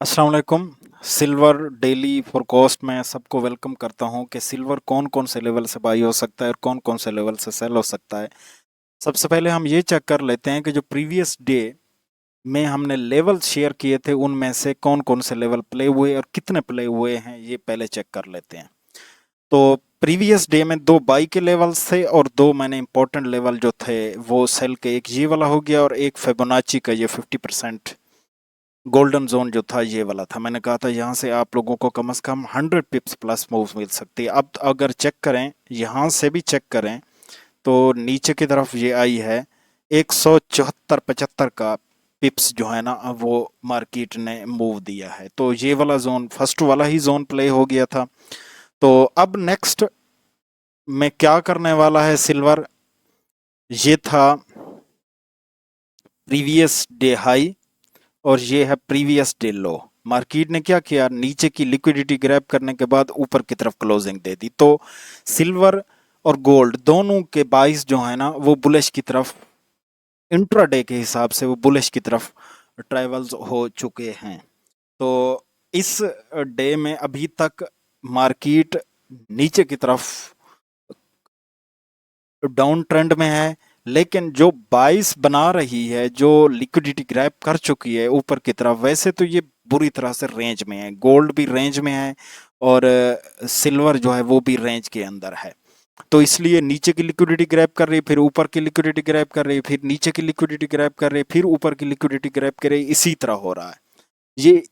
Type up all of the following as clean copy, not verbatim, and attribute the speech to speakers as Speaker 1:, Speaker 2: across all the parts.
Speaker 1: अस्सलाम वालेकुम। Silver daily forecast में सबको वेलकम करता हूं कि सिल्वर कौन कौन से लेवल से बाई हो सकता है और कौन कौन से लेवल से सेल हो सकता है। सबसे पहले हम ये चेक कर लेते हैं कि जो प्रीवियस डे में हमने लेवल शेयर किए थे उनमें से कौन कौन से लेवल प्ले हुए और कितने प्ले हुए हैं, ये पहले चेक कर लेते हैं। तो प्रीवियस डे में दो बाई के लेवल्स थे और दो मैंने इंपॉर्टेंट लेवल जो थे वो सेल के, एक ये वाला हो गया और एक फिबोनाची का ये 50% गोल्डन जोन जो था ये वाला था। मैंने कहा था यहाँ से आप लोगों को कम से कम 100 पिप्स प्लस मूव मिल सकती है। अब अगर चेक करें, यहाँ से भी चेक करें तो नीचे की तरफ ये आई है 174-75 का पिप्स जो है ना, अब वो मार्केट ने मूव दिया है। तो ये वाला जोन फर्स्ट वाला ही जोन प्ले हो गया था। तो अब नेक्स्ट में क्या करने वाला है सिल्वर, ये था प्रीवियस डे हाई और ये है प्रीवियस डे लो। मार्केट ने क्या किया, नीचे की लिक्विडिटी ग्रैब करने के बाद ऊपर की तरफ क्लोजिंग दे दी। तो सिल्वर और गोल्ड दोनों के बाइस जो है ना वो बुलिश की तरफ, इंट्राडे के हिसाब से वो बुलिश की तरफ ट्रेवल्स हो चुके हैं। तो इस डे में अभी तक मार्केट नीचे की तरफ डाउन ट्रेंड में है, लेकिन जो बाइस बना रही है, जो लिक्विडिटी ग्रैब कर चुकी है ऊपर की तरफ, वैसे तो ये बुरी तरह से रेंज में है। गोल्ड भी रेंज में है और सिल्वर जो है वो भी रेंज के अंदर है। तो इसलिए नीचे की लिक्विडिटी ग्रैब कर रही है, फिर ऊपर की लिक्विडिटी ग्रैब कर रही है, फिर नीचे की लिक्विडिटी ग्रैब कर रही है, फिर ऊपर की लिक्विडिटी ग्रैब कर रही है। इसी तरह हो रहा है ये,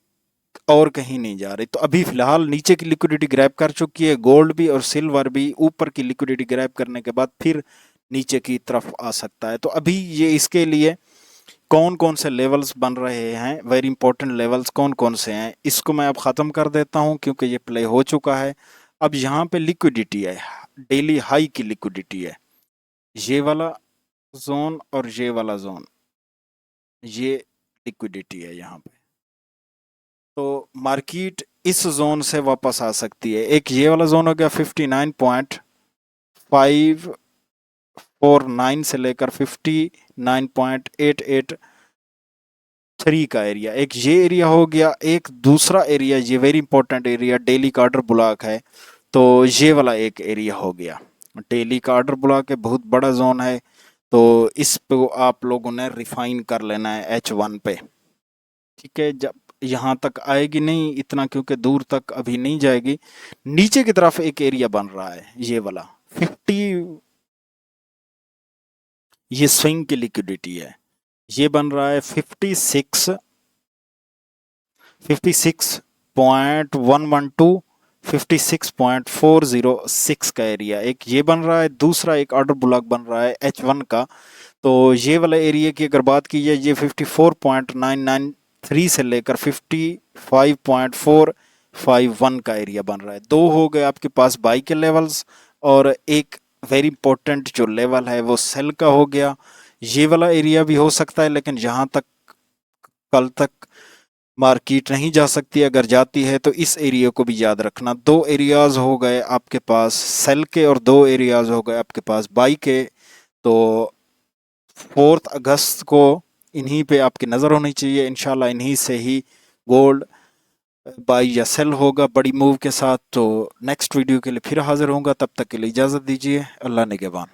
Speaker 1: और कहीं नहीं जा रही। तो अभी फिलहाल नीचे की लिक्विडिटी ग्रैब कर चुकी है गोल्ड भी और सिल्वर भी। ऊपर की लिक्विडिटी ग्रैब करने के बाद फिर नीचे की तरफ आ सकता है। तो अभी ये इसके लिए कौन कौन से लेवल्स बन रहे हैं, वेरी इंपॉर्टेंट लेवल्स कौन कौन से हैं, इसको मैं अब ख़त्म कर देता हूं क्योंकि ये प्ले हो चुका है। अब यहाँ पे लिक्विडिटी है, डेली हाई की लिक्विडिटी है, ये वाला जोन और ये वाला जोन, ये लिक्विडिटी है यहाँ पे। तो मार्केट इस जोन से वापस आ सकती है। एक ये वाला जोन हो गया 59.549 से लेकर 59.883 का एरिया, एक ये एरिया हो गया। एक दूसरा एरिया, ये वेरी इंपॉर्टेंट एरिया, डेली का ऑर्डर ब्लॉक है, तो ये वाला एक एरिया हो गया। डेली का ऑर्डर ब्लॉक है, बहुत बड़ा जोन है। तो इस पे आप लोगों ने रिफाइन कर लेना है H1 पे, ठीक है। जब यहाँ तक आएगी नहीं इतना, क्योंकि दूर तक अभी नहीं जाएगी। नीचे की तरफ एक एरिया बन रहा है ये वाला 50, ये स्विंग की लिक्विडिटी है। ये बन रहा है 56.112, 56.406 का एरिया एक ये बन रहा है। दूसरा एक ऑर्डर ब्लॉक बन रहा है H1 का। तो ये वाला एरिया की अगर बात की जाए, ये 54.993 से लेकर 55.451 का एरिया बन रहा है। दो हो गए आपके पास बाई के लेवल्स और एक वेरी इंपॉर्टेंट जो लेवल है वो सेल का हो गया। ये वाला एरिया भी हो सकता है, लेकिन जहां तक कल तक मार्केट नहीं जा सकती, अगर जाती है तो इस एरिया को भी याद रखना। दो एरियाज हो गए आपके पास सेल के और दो एरियाज हो गए आपके पास बाई के। तो 4 अगस्त को इन्हीं पे आपकी नज़र होनी चाहिए। इंशाल्लाह इन्हीं से ही गोल्ड बाई या सेल होगा बड़ी मूव के साथ। तो नेक्स्ट वीडियो के लिए फिर हाजिर होऊंगा, तब तक के लिए इजाज़त दीजिए। अल्लाह निगहबान।